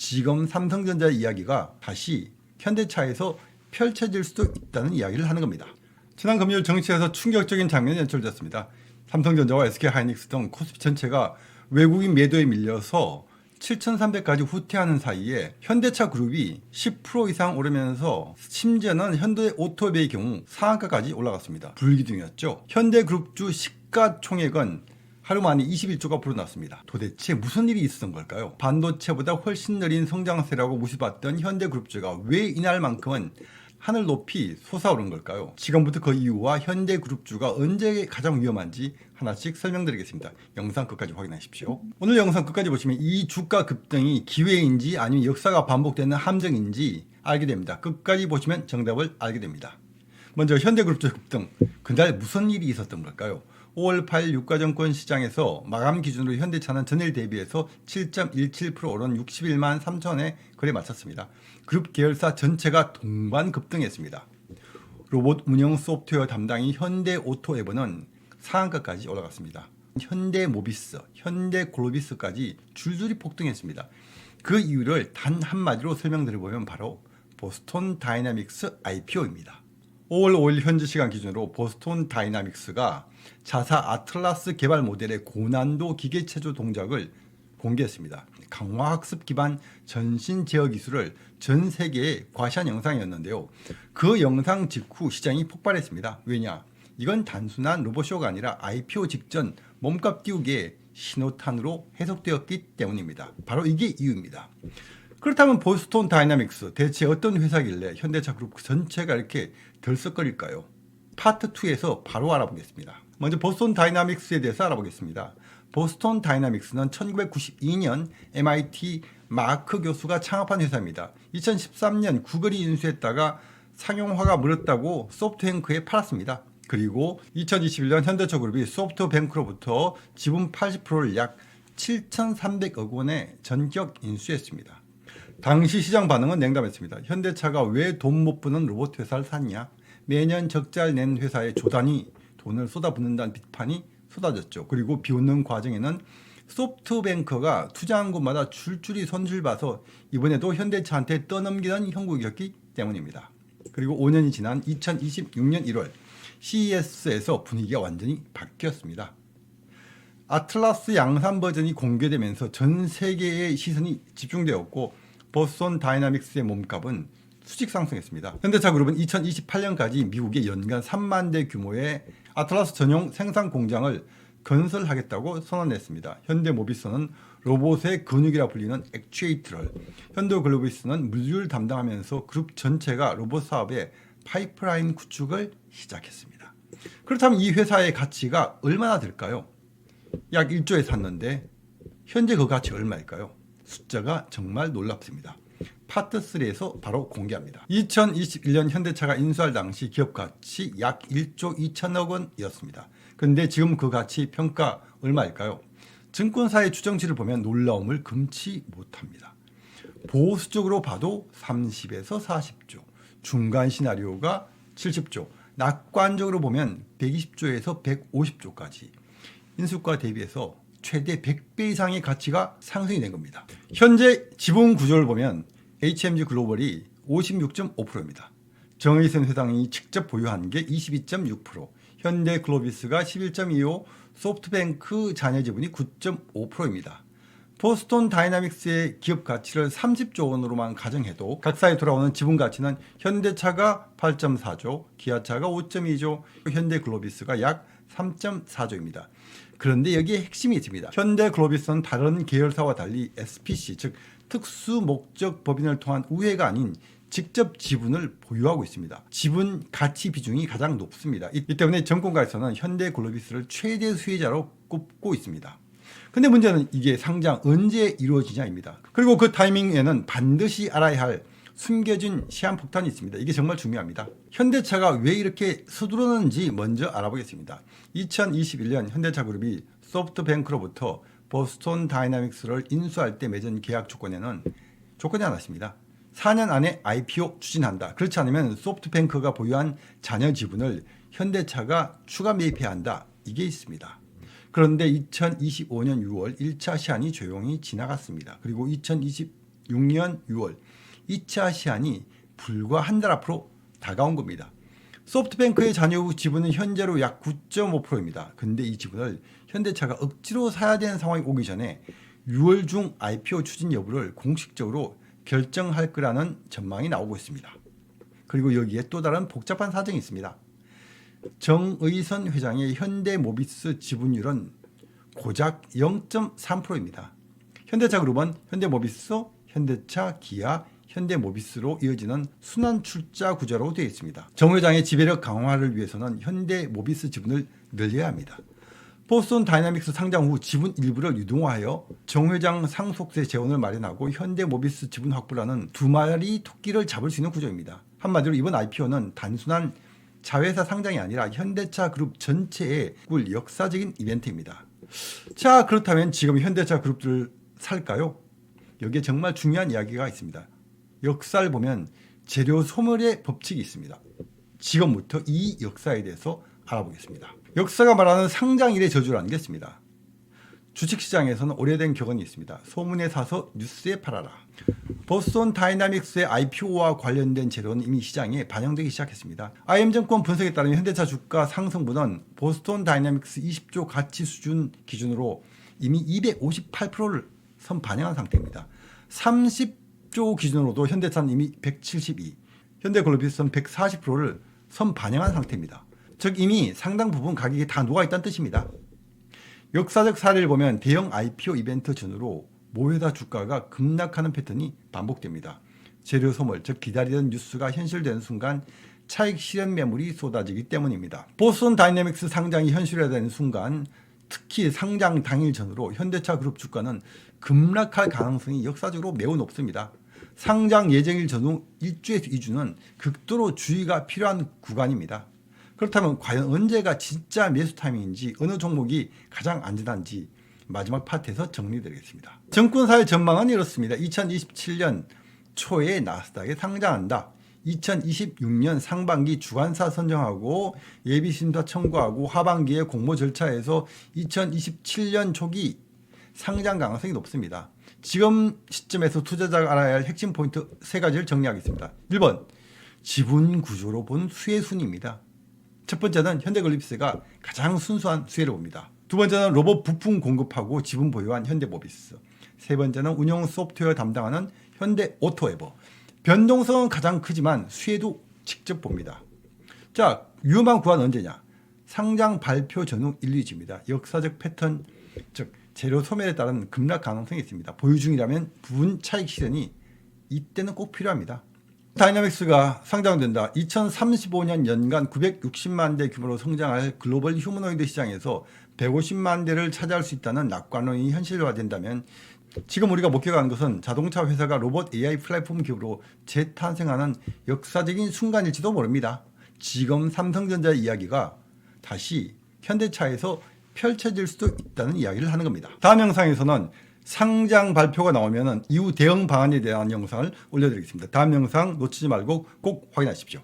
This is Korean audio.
지금 삼성전자 이야기가 다시 현대차에서 펼쳐질 수도 있다는 이야기를 하는 겁니다. 지난 금요일 정시에서 충격적인 장면이 연출됐습니다. 삼성전자와 SK하이닉스 등 코스피 전체가 외국인 매도에 밀려서 7,300까지 후퇴하는 사이에 현대차 그룹이 10% 이상 오르면서 심지어는 현대오토업의 경우 상한가까지 올라갔습니다. 불기둥이었죠. 현대그룹주 시가총액은 하루 만에 21조가 불어났습니다. 도대체 무슨 일이 있었던 걸까요? 반도체보다 훨씬 느린 성장세라고 무시받던 현대그룹주가 왜 이날만큼은 하늘 높이 솟아오른 걸까요? 지금부터 그 이유와 현대그룹주가 언제 가장 위험한지 하나씩 설명드리겠습니다. 영상 끝까지 확인하십시오. 오늘 영상 끝까지 보시면 이 주가 급등이 기회인지 아니면 역사가 반복되는 함정인지 알게 됩니다. 끝까지 보시면 정답을 알게 됩니다. 먼저 현대그룹주 급등, 그날 무슨 일이 있었던 걸까요? 5월 8일 유가증권 시장에서 마감 기준으로 현대차는 전일 대비해서 7.17% 오른 61만 3천원에 거래 마쳤습니다. 그룹 계열사 전체가 동반 급등했습니다. 로봇 운영 소프트웨어 담당인 현대오토에버는 상한가까지 올라갔습니다. 현대모비스, 현대글로비스까지 줄줄이 폭등했습니다. 그 이유를 단 한마디로 설명드려보면 바로 보스톤 다이나믹스 IPO입니다. 5월 5일 현지 시간 기준으로 보스톤 다이나믹스가 자사 아틀라스 개발 모델의 고난도 기계체조 동작을 공개했습니다. 강화학습 기반 전신 제어 기술을 전 세계에 과시한 영상이었는데요. 그 영상 직후 시장이 폭발했습니다. 왜냐? 이건 단순한 로봇쇼가 아니라 IPO 직전 몸값 띄우기의 신호탄으로 해석되었기 때문입니다. 바로 이게 이유입니다. 그렇다면 보스톤 다이나믹스 대체 어떤 회사길래 현대차 그룹 전체가 이렇게 들썩거릴까요? 파트 2에서 바로 알아보겠습니다. 먼저 보스톤 다이나믹스에 대해서 알아보겠습니다. 보스톤 다이나믹스는 1992년 MIT 마크 교수가 창업한 회사입니다. 2013년 구글이 인수했다가 상용화가 물었다고 소프트뱅크에 팔았습니다. 그리고 2021년 현대차 그룹이 소프트뱅크로부터 지분 80%를 약 7,300억 원에 전격 인수했습니다. 당시 시장 반응은 냉담했습니다. 현대차가 왜 돈 못 버는 로봇 회사를 샀냐? 매년 적자를 낸 회사에 조단위 돈을 쏟아붓는다는 비판이 쏟아졌죠. 그리고 비웃는 과정에는 소프트뱅크가 투자한 곳마다 줄줄이 손질 봐서 이번에도 현대차한테 떠넘기는 형국이었기 때문입니다. 그리고 5년이 지난 2026년 1월 CES에서 분위기가 완전히 바뀌었습니다. 아틀라스 양산 버전이 공개되면서 전 세계의 시선이 집중되었고 보스톤 다이나믹스의 몸값은 수직 상승했습니다. 현대차 그룹은 2028년까지 미국의 연간 3만 대 규모의 아틀라스 전용 생산 공장을 건설하겠다고 선언했습니다. 현대모비스는 로봇의 근육이라 불리는 액추에이터를, 현대글로비스는 물류를 담당하면서 그룹 전체가 로봇 사업의 파이프라인 구축을 시작했습니다. 그렇다면 이 회사의 가치가 얼마나 될까요? 약 1조에 샀는데 현재 그 가치 얼마일까요? 숫자가 정말 놀랍습니다. 파트 3에서 바로 공개합니다. 2021년 현대차가 인수할 당시 기업 가치 약 1조 2천억 원이었습니다. 그런데 지금 그 가치 평가 얼마일까요? 증권사의 추정치를 보면 놀라움을 금치 못합니다. 보수적으로 봐도 30에서 40조, 중간 시나리오가 70조, 낙관적으로 보면 120조에서 150조까지 인수가 대비해서 최대 100배 이상의 가치가 상승이 된 겁니다. 현재 지분 구조를 보면 HMG 글로벌이 56.5%입니다. 정의선 회장이 직접 보유한 게 22.6%, 현대글로비스가 11.25%, 소프트뱅크 자녀 지분이 9.5%입니다. 보스톤 다이나믹스의 기업 가치를 30조 원으로만 가정해도 각사에 돌아오는 지분 가치는 현대차가 8.4조, 기아차가 5.2조, 현대글로비스가 약 3.4조입니다. 그런데 여기에 핵심이 있습니다. 현대글로비스는 다른 계열사와 달리 SPC, 즉 특수 목적 법인을 통한 우회가 아닌 직접 지분을 보유하고 있습니다. 지분 가치 비중이 가장 높습니다. 이 때문에 정권가에서는 현대글로비스를 최대 수혜자로 꼽고 있습니다. 근데 문제는 이게 상장 언제 이루어지냐입니다. 그리고 그 타이밍에는 반드시 알아야 할 숨겨진 시한폭탄이 있습니다. 이게 정말 중요합니다. 현대차가 왜 이렇게 서두르는지 먼저 알아보겠습니다. 2021년 현대차 그룹이 소프트뱅크로부터 보스톤 다이나믹스를 인수할 때 맺은 계약 조건에는 조건이 하나 있습니다. 4년 안에 IPO 추진한다. 그렇지 않으면 소프트뱅크가 보유한 자녀 지분을 현대차가 추가 매입해야 한다. 이게 있습니다. 그런데 2025년 6월 1차 시한이 조용히 지나갔습니다. 그리고 2025 2026년 6월 2차 시한이 불과 한 달 앞으로 다가온 겁니다. 소프트뱅크의 잔여 지분은 현재로 약 9.5%입니다. 근데 이 지분을 현대차가 억지로 사야 되는 상황이 오기 전에 6월 중 IPO 추진 여부를 공식적으로 결정할 거라는 전망이 나오고 있습니다. 그리고 여기에 또 다른 복잡한 사정이 있습니다. 정의선 회장의 현대모비스 지분율은 고작 0.3%입니다. 현대차 그룹은 현대모비스, 현대차, 기아, 현대모비스로 이어지는 순환 출자 구조로 되어 있습니다. 정 회장의 지배력 강화를 위해서는 현대모비스 지분을 늘려야 합니다. 보스턴 다이나믹스 상장 후 지분 일부를 유동화하여 정 회장 상속세 재원을 마련하고 현대모비스 지분 확보라는 두 마리 토끼를 잡을 수 있는 구조입니다. 한마디로 이번 IPO는 단순한 자회사 상장이 아니라 현대차 그룹 전체의 꿀 역사적인 이벤트입니다. 자, 그렇다면 지금 현대차 그룹들을 살까요? 여기에 정말 중요한 이야기가 있습니다. 역사를 보면 재료 소멸의 법칙이 있습니다. 지금부터 이 역사에 대해서 알아보겠습니다. 역사가 말하는 상장일의 저주라는 게 있습니다. 주식시장에서는 오래된 격언이 있습니다. 소문에 사서 뉴스에 팔아라. 보스턴 다이나믹스의 IPO와 관련된 재료는 이미 시장에 반영되기 시작했습니다. IM증권 분석에 따르면 현대차 주가 상승분은 보스턴 다이나믹스 20조 가치 수준 기준으로 이미 258%를 선반영한 상태입니다. 30조 기준으로도 현대차는 이미 172, 현대글로비스는 140%를 선반영한 상태입니다. 즉 이미 상당 부분 가격이 다 녹아있다는 뜻입니다. 역사적 사례를 보면 대형 IPO 이벤트 전후로 모회사 주가가 급락하는 패턴이 반복됩니다. 재료 소멸, 즉 기다리던 뉴스가 현실되는 순간 차익 실현 매물이 쏟아지기 때문입니다. 보스턴 다이내믹스 상장이 현실화되는 순간 특히 상장 당일 전후로 현대차 그룹 주가는 급락할 가능성이 역사적으로 매우 높습니다. 상장 예정일 전후 1주에서 2주는 극도로 주의가 필요한 구간입니다. 그렇다면 과연 언제가 진짜 매수 타이밍인지 어느 종목이 가장 안전한지 마지막 파트에서 정리드리겠습니다. 증권사의 전망은 이렇습니다. 2027년 초에 나스닥에 상장한다. 2026년 상반기 주관사 선정하고 예비심사 청구하고 하반기에 공모 절차에서 2027년 초기 상장 가능성이 높습니다. 지금 시점에서 투자자가 알아야 할 핵심 포인트 3가지를 정리하겠습니다. 1번, 지분 구조로 본 수혜 순위입니다. 첫 번째는 현대글로비스가 가장 순수한 수혜를 봅니다. 두 번째는 로봇 부품 공급하고 지분 보유한 현대모비스. 세 번째는 운영 소프트웨어 담당하는 현대오토에버. 변동성은 가장 크지만 수혜도 직접 봅니다. 자, 위험한 구간은 언제냐? 상장 발표 전후 1, 2주입니다. 역사적 패턴, 즉 재료 소멸에 따른 급락 가능성이 있습니다. 보유 중이라면 부분 차익 실현이 이때는 꼭 필요합니다. 다이나믹스가 상장된다. 2035년 연간 960만 대 규모로 성장할 글로벌 휴머노이드 시장에서 150만 대를 차지할 수 있다는 낙관론이 현실화된다면 지금 우리가 목격하는 것은 자동차 회사가 로봇 AI 플랫폼 기업으로 재탄생하는 역사적인 순간일지도 모릅니다. 지금 삼성전자의 이야기가 다시 현대차에서 펼쳐질 수도 있다는 이야기를 하는 겁니다. 다음 영상에서는 상장 발표가 나오면 이후 대응 방안에 대한 영상을 올려드리겠습니다. 다음 영상 놓치지 말고 꼭 확인하십시오.